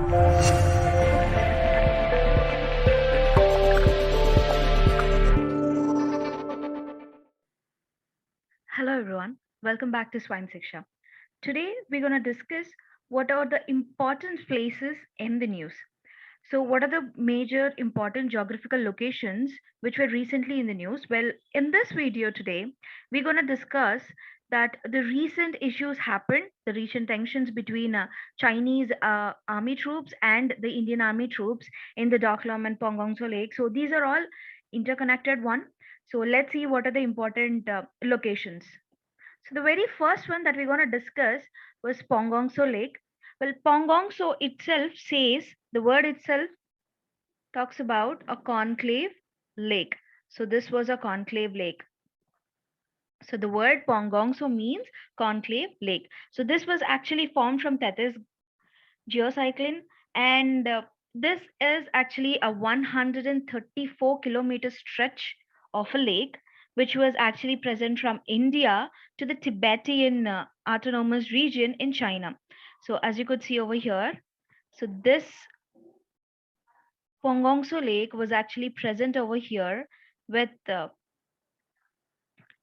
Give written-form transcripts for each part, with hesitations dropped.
Hello everyone, welcome back to Swine Siksha. Today we're going to discuss what are the important places in the news. So, what are the major important geographical locations which were recently in the news? Well, in this video today, we're going to discuss that the recent issues happened, the recent tensions between Chinese army troops and the Indian army troops in the Doklam and Pongongso Lake. So, these are all interconnected one. So, let's see what are the important locations. So the very first one that we're going to discuss was Pongongso Lake. Well, Pongongso itself says, the word itself talks about a conclave lake. So this was a conclave lake. So the word Pongongso means conclave lake. So this was actually formed from Tethys geocycline, and this is actually a 134-kilometer stretch of a lake which was actually present from India to the Tibetan autonomous region in China. So as you could see over here, so this Pongongso Lake was actually present over here with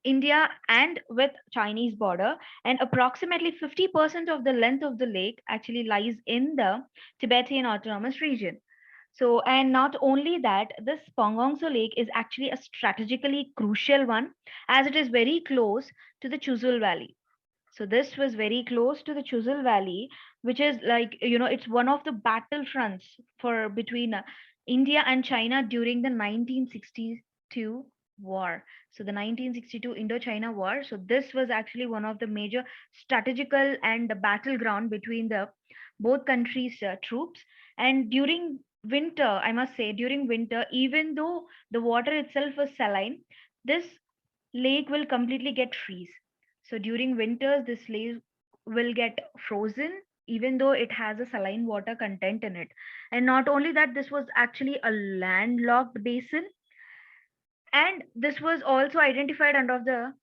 India and with Chinese border, and approximately 50% of the length of the lake actually lies in the Tibetan autonomous region. So, and not only that, this Pongongso Lake is actually a strategically crucial one as it is very close to the Chuzul Valley. So this was very close to the Chuzul Valley, which is like, it's one of the battlefronts for between India and China during the 1962 war. So the 1962 Indo-China war. So this was actually one of the major strategical and the battleground between the both countries' troops. And during winter, I must say, during winter, even though the water itself was saline, this lake will completely get freeze. So during winters, this lake will get frozen, even though it has a saline water content in it. And not only that, this was actually a landlocked basin, and this was also identified under the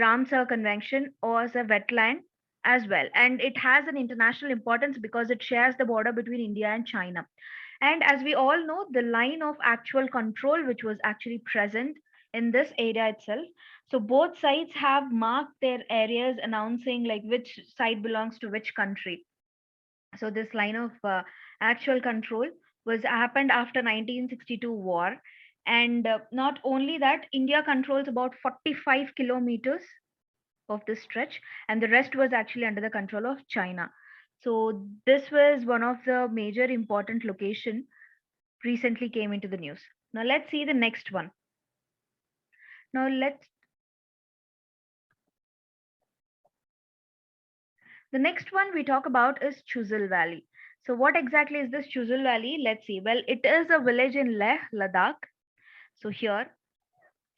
Ramsar Convention as a wetland as well. And it has an international importance because it shares the border between India and China. And as we all know, the line of actual control, which was actually present in this area itself. So both sides have marked their areas, announcing like which side belongs to which country. So this line of actual control was happened after 1962 war, and not only that, India controls about 45 kilometers of the stretch, and the rest was actually under the control of China. So this was one of the major important location recently came into the news. Now let's see the next one. Now let's The next one we talk about is Chuzul Valley. So what exactly is this Chuzul Valley? Let's see. Well, it is a village in Leh, Ladakh. So here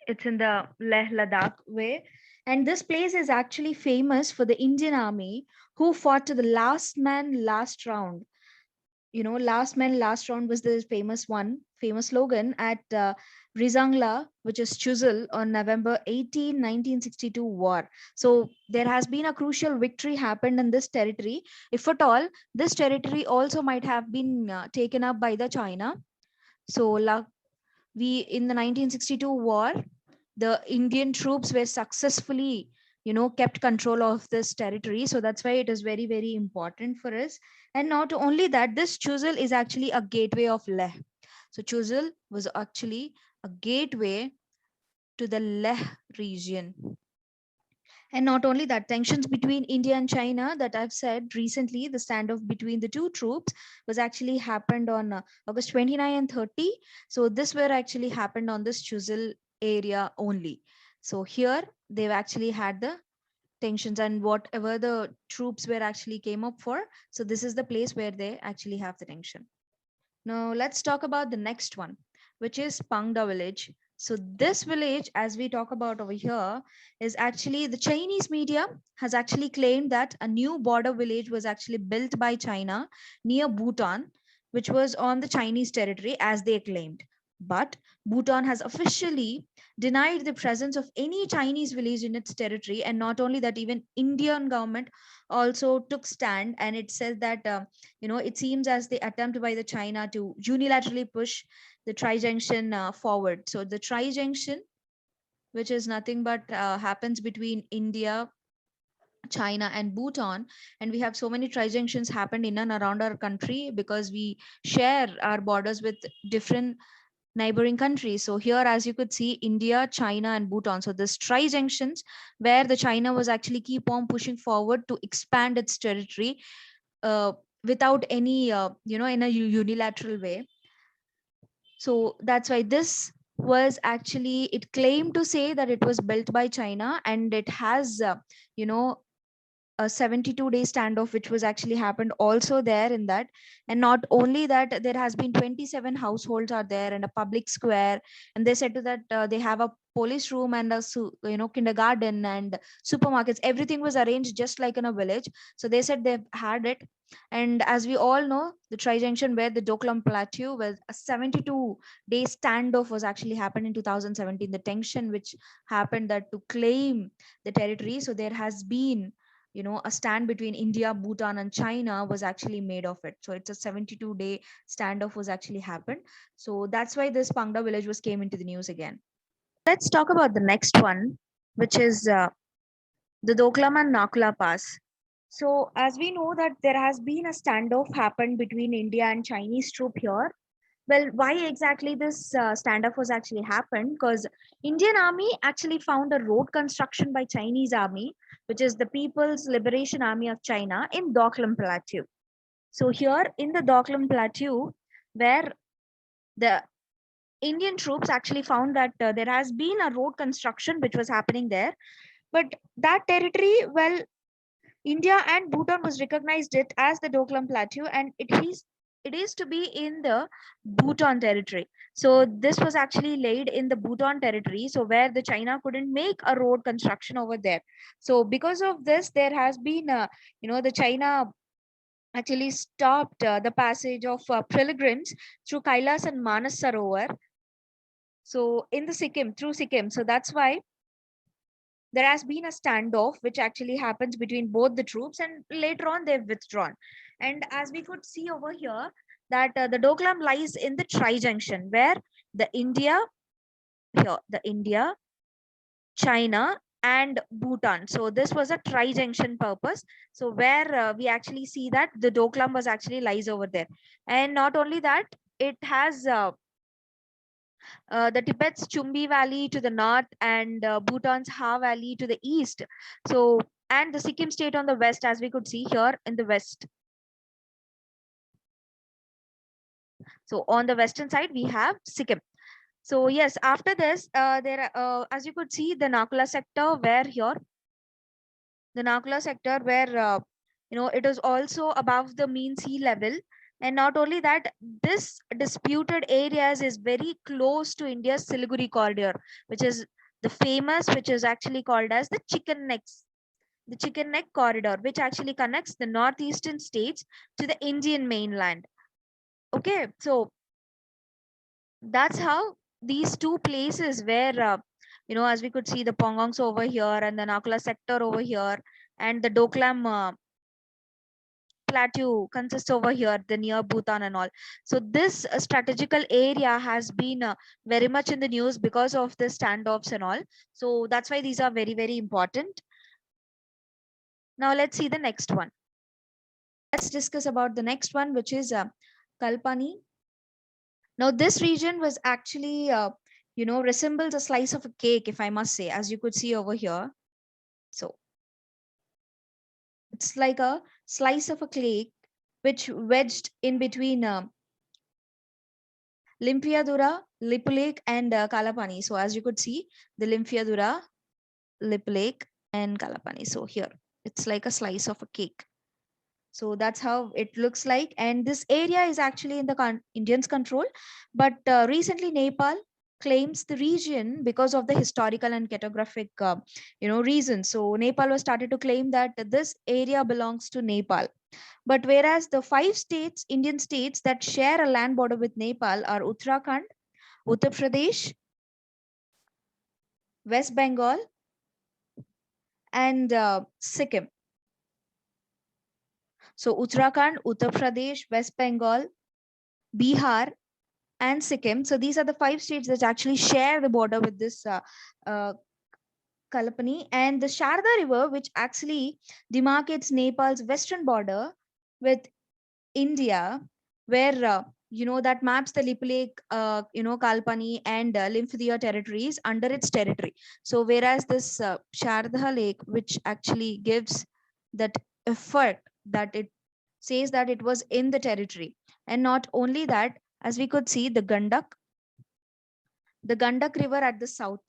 it's in the Leh Ladakh way. And this place is actually famous for the Indian army who fought to the last man, last round. Last man, last round was the famous slogan at Rizangla, which is Chuzul, on November 18, 1962 war. So there has been a crucial victory happened in this territory. If at all, this territory also might have been taken up by the China. So we in the 1962 war, the Indian troops were successfully, kept control of this territory. So that's why it is very, very important for us. And not only that, this Chuzul is actually a gateway of Leh. So Chuzul was actually a gateway to the Leh region. And not only that, tensions between India and China that I've said recently, the standoff between the two troops was actually happened on August 29 and 30. So this were actually happened on this Chuzil area only. So here they've actually had the tensions and whatever the troops were actually came up for. So this is the place where they actually have the tension. Now let's talk about the next one, which is Pangda village. So this village, as we talk about over here, is actually the Chinese media has actually claimed that a new border village was actually built by China near Bhutan, which was on the Chinese territory, as they claimed. But Bhutan has officially denied the presence of any Chinese village in its territory. And not only that, even Indian government also took stand, and it says that it seems as the attempt by the China to unilaterally push the tri-junction forward. So the tri-junction, which is nothing but happens between India, China and Bhutan, and we have so many tri-junctions happened in and around our country because we share our borders with different neighboring countries. So here, as you could see, India, China, and Bhutan. So this tri-junctions where the China was actually keep on pushing forward to expand its territory uh, without any, in a unilateral way. So that's why this was actually, it claimed to say that it was built by China, and it has, you know, a 72-day standoff which was actually happened also there in that. And not only that, there has been 27 households are there and a public square, and they said to that they have a police room and a kindergarten and supermarkets. Everything was arranged just like in a village. So they said they've had it. And as we all know, the tri-junction where the Doklam Plateau, where a 72-day standoff was actually happened in 2017, the tension which happened that to claim the territory. So there has been, a stand between India, Bhutan, and China was actually made of it. So it's a 72-day standoff was actually happened. So that's why this Pangda village was came into the news again. Let's talk about the next one, which is the Doklam and Nakula Pass. So as we know that there has been a standoff happened between India and Chinese troop here. Well, why exactly this standoff was actually happened? Because Indian Army actually found a road construction by Chinese Army, which is the People's Liberation Army of China in Doklam Plateau. So here in the Doklam Plateau, where the Indian troops actually found that there has been a road construction which was happening there, but that territory, well, India and Bhutan was recognized it as the Doklam Plateau, and it is to be in the Bhutan territory. So this was actually laid in the Bhutan territory, so where the China couldn't make a road construction over there. So because of this, there has been, the China actually stopped the passage of pilgrims through Kailas and Manas Sarovar. So in the Sikkim, through Sikkim. So that's why there has been a standoff which actually happens between both the troops, and later on they've withdrawn. And as we could see over here, that the Doklam lies in the tri-junction where the India, the India, China, and Bhutan. So this was a tri-junction purpose. So where we actually see that the Doklam was actually lies over there. And not only that, it has the Tibet's Chumbi Valley to the north, and Bhutan's Ha Valley to the east. So, and the Sikkim state on the west, as we could see here in the west. So on the western side, we have Sikkim. So yes, after this, as you could see, the Nakula sector, where here, the Nakula sector, where it is also above the mean sea level. And not only that, this disputed areas is very close to India's Siliguri corridor, which is the famous, which is actually called as the Chicken Neck corridor, which actually connects the northeastern states to the Indian mainland. Okay, so that's how these two places where, as we could see the Pongongs over here and the Nakula sector over here, and the Doklam plateau consists over here, the near Bhutan and all. So this strategical area has been very much in the news because of the standoffs and all. So that's why these are very, very important. Now let's see the next one. Let's discuss about the next one, which is Kalpani. Now this region was actually, resembles a slice of a cake, if I must say, as you could see over here. So it's like a slice of a cake which wedged in between Limpiadura, Lip Lake, and Kalapani. So as you could see, the Limpiadura, Lip Lake, and Kalapani. So here, it's like a slice of a cake. So that's how it looks like. And this area is actually in the Indians' control. But recently, Nepal claims the region because of the historical and cartographic, reasons. So Nepal was started to claim that this area belongs to Nepal. But whereas the 5 states, Indian states that share a land border with Nepal are Uttarakhand, Uttar Pradesh, West Bengal, and Sikkim. So Uttarakhand, Uttar Pradesh, West Bengal, Bihar, and Sikkim. So these are the 5 states that actually share the border with this uh, Kalapani. And the Sharda River, which actually demarcates Nepal's western border with India, where that maps the Lipulek, Kalpani and Lymphadia territories under its territory. So whereas this Sharda Lake, which actually gives that effort that it says that it was in the territory, and not only that, as we could see, the Gandak River at the south.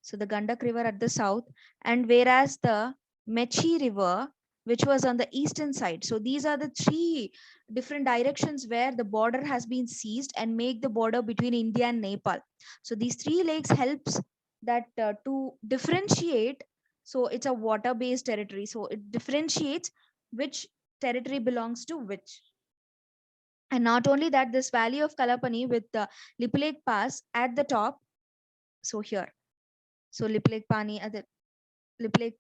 So the Gandak River at the south, and whereas the Mechi River, which was on the eastern side. So these are the 3 different directions where the border has been seized and make the border between India and Nepal. So these 3 lakes helps that to differentiate. So it's a water-based territory. So it differentiates which territory belongs to which. And not only that, this valley of Kalapani with the Lipulek Pass at the top. So here, so Lipulek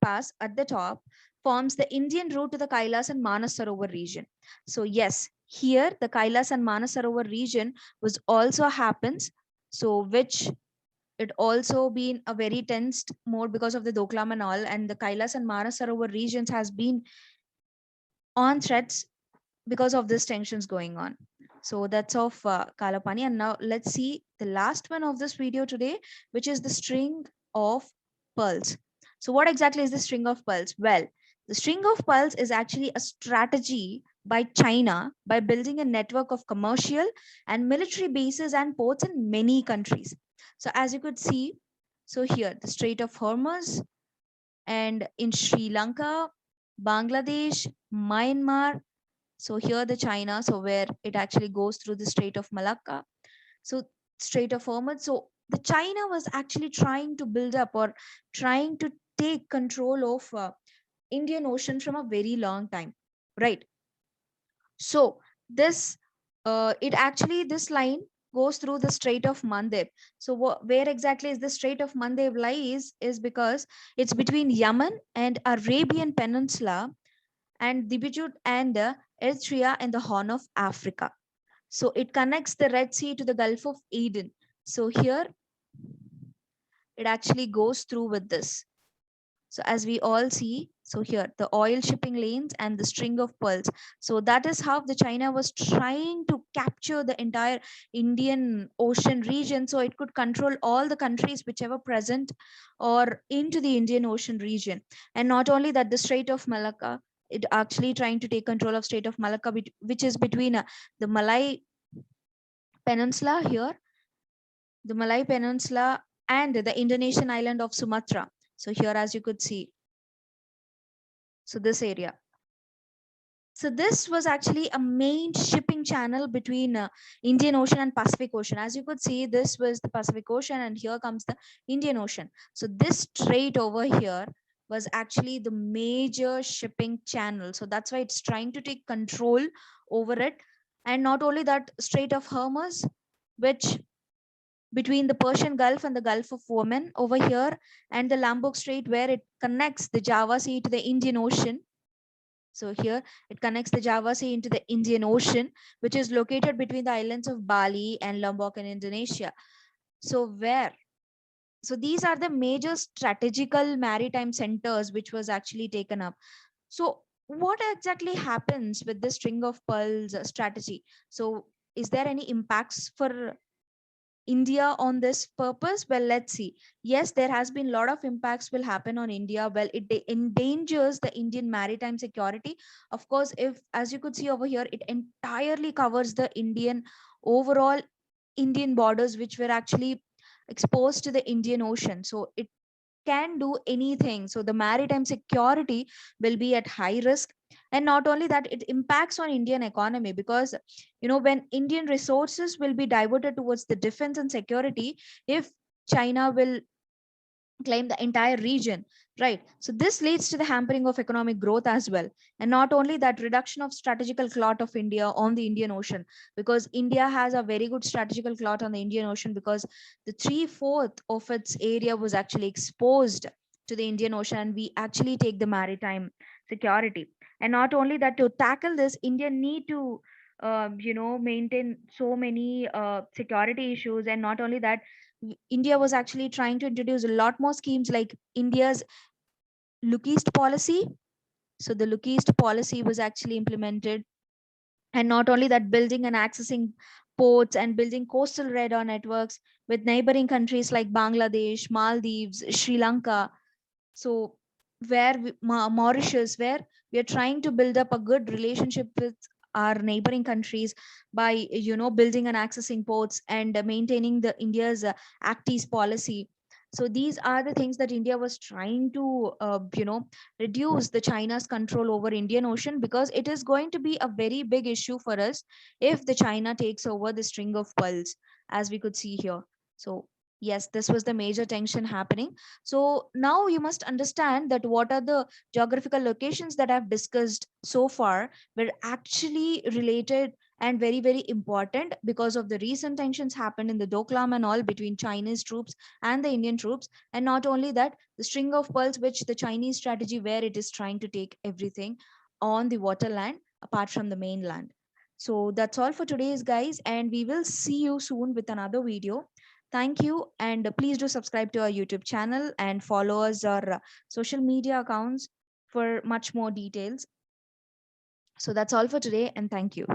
Pass at the top forms the Indian route to the Kailas and Manas Sarovar region. So yes, here the Kailas and Manas Sarovar region was also happens. So which it also been a very tensed mode because of the Doklam and all, and the Kailas and Manas Sarovar regions has been on threats because of this tensions going on. So that's of Kalapani. And now let's see the last one of this video today, which is the string of pearls. So what exactly is the string of pearls? Well, the string of pearls is actually a strategy by China by building a network of commercial and military bases and ports in many countries. So as you could see, so here the Strait of Hormuz, and in Sri Lanka, Bangladesh, Myanmar, so here the China, so where it actually goes through the Strait of Malacca, so Strait of Hormuz. So the China was actually trying to build up or trying to take control of Indian Ocean from a very long time, right? So this, it actually this line goes through the Strait of Mandeb. So where exactly is the Strait of Mandeb lies is because it's between Yemen and Arabian Peninsula and Djibouti and Eritrea and the Horn of Africa. So it connects the Red Sea to the Gulf of Aden. So here it actually goes through with this. So as we all see, so here the oil shipping lanes and the string of pearls. So that is how the China was trying to capture the entire Indian Ocean region, so it could control all the countries whichever present or into the Indian Ocean region. And not only that, the Strait of Malacca, it actually trying to take control of Strait of Malacca, which is between the Malay Peninsula here, the Malay Peninsula and the Indonesian island of Sumatra. So here, as you could see, so this area. So this was actually a main shipping channel between Indian Ocean and Pacific Ocean. As you could see, this was the Pacific Ocean and here comes the Indian Ocean. So this strait over here was actually the major shipping channel. So that's why it's trying to take control over it. And not only that, Strait of Hormuz, which between the Persian Gulf and the Gulf of Oman over here, and the Lombok Strait where it connects the Java Sea to the Indian Ocean. So here it connects the Java Sea into the Indian Ocean, which is located between the islands of Bali and Lombok in Indonesia. So these are the major strategical maritime centers which was actually taken up. So what exactly happens with the string of pearls strategy? So is there any impacts for India on this purpose? Well, let's see. Yes, there has been a lot of impacts will happen on India. Well, it endangers the Indian maritime security. Of course, if, as you could see over here, it entirely covers the overall Indian borders, which were actually exposed to the Indian Ocean. So it can do anything. So the maritime security will be at high risk. And not only that, it impacts on Indian economy because, when Indian resources will be diverted towards the defense and security, if China will claim the entire region, right? So this leads to the hampering of economic growth as well. And not only that, reduction of strategical clout of India on the Indian Ocean, because India has a very good strategical clout on the Indian Ocean, because the three-fourth of its area was actually exposed to the Indian Ocean, and we actually take the maritime security. And not only that, to tackle this, India need to maintain so many security issues. And not only that, India was actually trying to introduce a lot more schemes like India's Look East policy. So the Look East policy was actually implemented. And not only that, building and accessing ports and building coastal radar networks with neighboring countries like Bangladesh, Maldives, Sri Lanka. So Mauritius, where we are trying to build up a good relationship with our neighboring countries by building and accessing ports and maintaining the India's Act East policy. So these are the things that India was trying to reduce the China's control over Indian Ocean, because it is going to be a very big issue for us if the China takes over the string of pearls, as we could see here. So yes, this was the major tension happening. So now you must understand that what are the geographical locations that I've discussed so far were actually related and very, very important because of the recent tensions happened in the Doklam and all between Chinese troops and the Indian troops. And not only that, the string of pearls, which the Chinese strategy where it is trying to take everything on the waterland apart from the mainland. So that's all for today's guys, and we will see you soon with another video. Thank you, and please do subscribe to our YouTube channel and follow us our social media accounts for much more details. So that's all for today, and thank you.